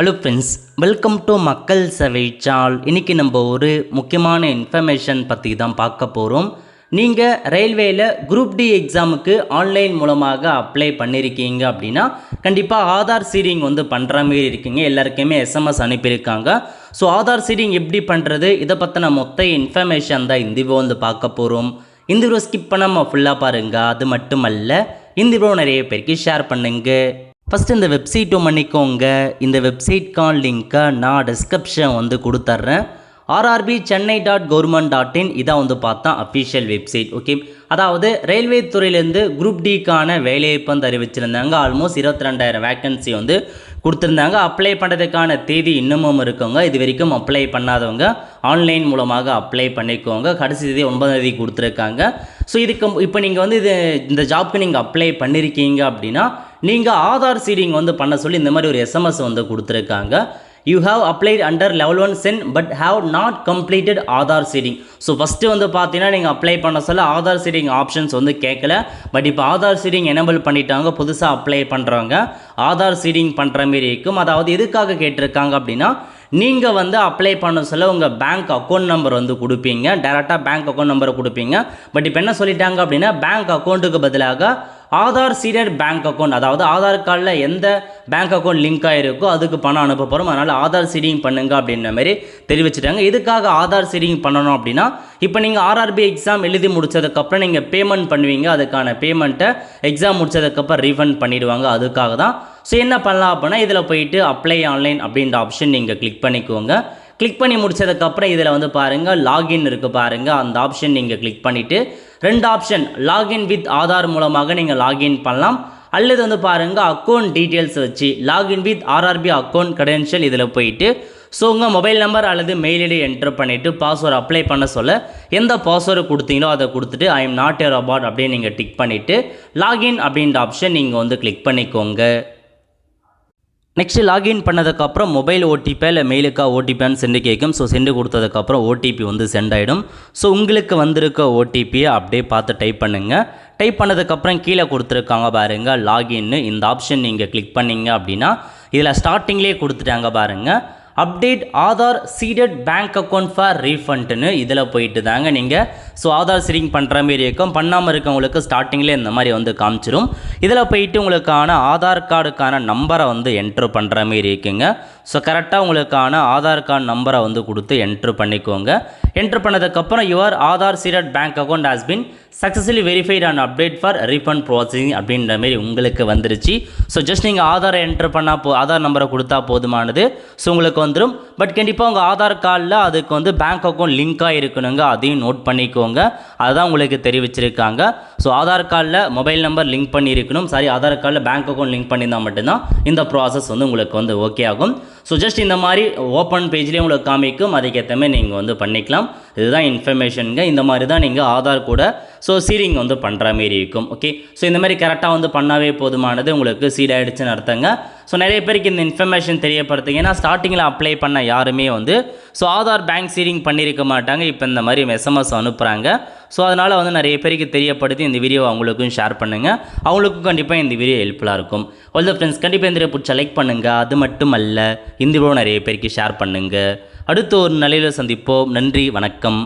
Hello friends, welcome to மக்கள் சேவை சால். இன்றைக்கி நம்ம ஒரு முக்கியமான இன்ஃபர்மேஷன் பற்றி தான் பார்க்க போகிறோம். நீங்கள் ரயில்வேயில் குரூப் டி எக்ஸாமுக்கு ஆன்லைன் மூலமாக அப்ளை பண்ணியிருக்கீங்க அப்படின்னா கண்டிப்பாக ஆதார் சீடிங் பண்ணுற மாரி இருக்குங்க. எல்லாருக்குமே எஸ்எம்எஸ் அனுப்பியிருக்காங்க. ஸோ ஆதார் சீடிங் எப்படி பண்ணுறது, இதை பற்றின மொத்த இன்ஃபர்மேஷன் தான் இந்த வீடியோ பார்க்க போகிறோம். இந்த வீடியோ ஸ்கிப் பண்ணாமல் ஃபுல்லாக பாருங்கள். அது மட்டுமல்ல, இந்த வீடியோ நிறைய பேருக்கு ஷேர் பண்ணுங்க. ஃபஸ்ட்டு இந்த வெப்சைட்டும் பண்ணிக்கோங்க. இந்த வெப்சைட்கான லிங்க்கை நான் டிஸ்கிரிப்ஷன் கொடுத்துட்றேன். rrbchennai.government.in இதான் பார்த்தா அஃபிஷியல் வெப்சைட். ஓகே, அதாவது ரயில்வே துறையிலேருந்து குரூப் டிக்கான வேலைவாய்ப்பு அறிவிச்சிருந்தாங்க. ஆல்மோஸ்ட் 22,000 வேக்கன்சி கொடுத்துருந்தாங்க. அப்ளை பண்ணுறதுக்கான தேதி இன்னமும் இருக்குங்க. இது வரைக்கும் அப்ளை பண்ணாதவங்க ஆன்லைன் மூலமாக அப்ளை பண்ணிக்கோங்க. கடைசி தேதி 9ஆம் தேதி கொடுத்துருக்காங்க. ஸோ இதுக்கு இப்போ நீங்கள் இந்த ஜாப்க்கு நீங்கள் அப்ளை பண்ணியிருக்கீங்க அப்படின்னா நீங்கள் ஆதார் சீடிங் பண்ண சொல்லி இந்த மாதிரி ஒரு எஸ்எம்எஸ் கொடுத்துருக்காங்க. You have applied under level 1 SEN but have not completed Aadhaar seeding. So first பார்த்தீங்கன்னா நீங்கள் அப்ளை பண்ண சொல்ல ஆதார் சீடிங் ஆப்ஷன்ஸ் கேட்கல. பட் இப்போ ஆதார் சீடிங் எனேபிள் பண்ணிட்டாங்க. புதுசாக அப்ளை பண்ணுறவங்க ஆதார் சீடிங் பண்ணுற மாரி இருக்கும். அதாவது எதுக்காக கேட்டிருக்காங்க அப்படின்னா, நீங்கள் அப்ளை பண்ண சொல்ல உங்கள் பேங்க் அக்கௌண்ட் நம்பர் கொடுப்பீங்க. டேரெக்டாக பேங்க் அக்கௌண்ட் நம்பரை கொடுப்பீங்க. பட் இப்போ என்ன சொல்லிட்டாங்க அப்படின்னா, பேங்க் அக்கௌண்ட்டுக்கு பதிலாக ஆதார் சீடட் பேங்க் அக்கௌண்ட், அதாவது ஆதார் கார்டில் எந்த பேங்க் அக்கௌண்ட் லிங்க் ஆகிருக்கோ அதுக்கு பணம் அனுப்ப போகிறோம். அதனால் ஆதார் சீடிங் பண்ணுங்க அப்படின்ற மாதிரி தெரிவிச்சிட்டாங்க. எதுக்காக ஆதார் சீடிங் பண்ணணும் அப்படின்னா, இப்போ நீங்கள் ஆர்ஆர்பி எக்ஸாம் எழுதி முடிச்சதுக்கப்புறம் நீங்கள் பேமெண்ட் பண்ணுவீங்க. அதுக்கான பேமெண்ட்டை எக்ஸாம் முடிச்சதுக்கப்புறம் ரீஃபண்ட் பண்ணிவிடுவாங்க. அதுக்காக தான். ஸோ என்ன பண்ணலாம் அப்படின்னா, இதில் போயிட்டு அப்ளை ஆன்லைன் அப்படின்ற ஆப்ஷன் நீங்கள் கிளிக் பண்ணிக்கோங்க. கிளிக் பண்ணி முடிச்சதுக்கப்புறம் இதில் பாருங்கள் லாகின் இருக்குது பாருங்கள். அந்த ஆப்ஷன் நீங்கள் கிளிக் பண்ணிவிட்டு ரெண்டு ஆப்ஷன், லாகின் வித் ஆதார் மூலமாக நீங்கள் லாகின் பண்ணலாம். அல்லது பாருங்கள் அக்கௌண்ட் டீட்டெயில்ஸ் வச்சு login with RRB account credential இதில் போயிட்டு ஸோ உங்கள் மொபைல் நம்பர் அல்லது மெயில் ஐடி என்டர் பண்ணிவிட்டு பாஸ்வேர்டு அப்ளை பண்ண சொல்ல எந்த பாஸ்வேர்டு கொடுத்தீங்களோ அதை கொடுத்துட்டு I am not a robot அப்படின்னு நீங்கள் டிக் பண்ணிவிட்டு லாகின் அப்படின்ற ஆப்ஷன் நீங்கள் கிளிக் பண்ணிக்கோங்க. நெக்ஸ்ட்டு லாகின் பண்ணதுக்கப்புறம் மொபைல் ஓடிபி இல்லை மெயிலுக்காக ஓடிபின்னு சென்று கேட்கும். ஸோ சென்று கொடுத்ததுக்கப்புறம் ஓடிபி சென்ட் ஆகிடும். ஸோ உங்களுக்கு வந்திருக்க ஓடிபியை அப்படியே பார்த்து டைப் பண்ணுங்கள். டைப் பண்ணதுக்கப்புறம் கீழே கொடுத்துருக்காங்க பாருங்கள் லாகின்னு. இந்த ஆப்ஷன் நீங்கள் கிளிக் பண்ணிங்க அப்படின்னா இதில் ஸ்டார்டிங்லேயே கொடுத்துட்டாங்க பாருங்கள், update Aadhaar seeded bank account for ரீஃபண்ட்னு. இதில் போயிட்டு தாங்க நீங்கள் ஸோ ஆதார் சீடிங் பண்ணுற மாரி இருக்கும். பண்ணாமல் இருக்கவங்களுக்கு ஸ்டார்டிங்கில் இந்த மாதிரி காமிச்சிடும். இதில் போயிட்டு உங்களுக்கான ஆதார் கார்டுக்கான நம்பரை என்ட்ரு பண்ணுற மாரி இருக்குங்க. ஸோ கரெக்டாக உங்களுக்கான ஆதார் கார்டு நம்பரை கொடுத்து என்ட்ரு பண்ணிக்கோங்க. என்ட்ரு பண்ணதுக்கப்புறம் your Aadhaar seeded bank account has been successfully verified and update for refund processing அப்படின்ற மாரி உங்களுக்கு வந்துருச்சு. ஸோ ஜஸ்ட் நீங்கள் ஆதாரை என்ட்ரு பண்ணால் ஆதார் நம்பரை கொடுத்தா போதுமானது. ஸோ உங்களுக்கு வந்துடும். பட் கண்டிப்பாக உங்கள் ஆதார் கார்டில் அதுக்கு பேங்க் அக்கௌண்ட் லிங்காக இருக்கணுங்க. அதையும் நோட் பண்ணிக்கோங்க. அதுதான் உங்களுக்கு தெரிவிச்சிருக்காங்க. ஸோ ஆதார் கார்டில் மொபைல் நம்பர் லிங்க் பண்ணியிருக்கணும். ஆதார் கார்டில் பேங்க் அக்கௌண்ட் லிங்க் பண்ணியிருந்தால் மட்டும்தான் இந்த ப்ராசஸ் உங்களுக்கு ஓகே ஆகும். ஸோ ஜஸ்ட் இந்த மாதிரி ஓப்பன் பேஜ்லேயே உங்களுக்கு காமிக்கும். அதுக்கேற்ற மாதிரி நீங்கள் பண்ணிக்கலாம். இதுதான் இன்ஃபர்மேஷனுங்க. இந்த மாதிரி தான் நீங்கள் ஆதார் கூட ஸோ சீடிங் பண்ணுற மாரி இருக்கும். ஓகே, ஸோ இந்த மாதிரி கரெக்டாக பண்ணாவே போதுமானது. உங்களுக்கு சீட் ஆகிடுச்சுன்னு அர்த்தங்க. ஸோ நிறைய பேருக்கு இந்த இன்ஃபர்மேஷன் தெரியப்படுத்துங்க. ஏன்னா ஸ்டார்டிங்கில் அப்ளை பண்ண யாருமே ஸோ ஆதார் பேங்க் சீடிங் பண்ணியிருக்க மாட்டாங்க. இப்போ இந்த மாதிரி எஸ்எம்எஸ் அனுப்புகிறாங்க. ஸோ அதனால் நிறைய பேருக்கு தெரியப்படுத்தி இந்த வீடியோ அவங்களுக்கும் ஷேர் பண்ணுங்கள். அவங்களுக்கும் கண்டிப்பாக இந்த வீடியோ ஹெல்ப்ஃபுல்லாக இருக்கும். ஆல் த ஃப்ரெண்ட்ஸ், கண்டிப்பாக இந்த வீடியோ பிடிச்ச லைக் பண்ணுங்கள். அது மட்டும் அல்ல, இந்த வீடியோ நிறைய பேருக்கு ஷேர் பண்ணுங்கள். அடுத்த ஒரு நிலையில் சந்திப்போம். நன்றி, வணக்கம்.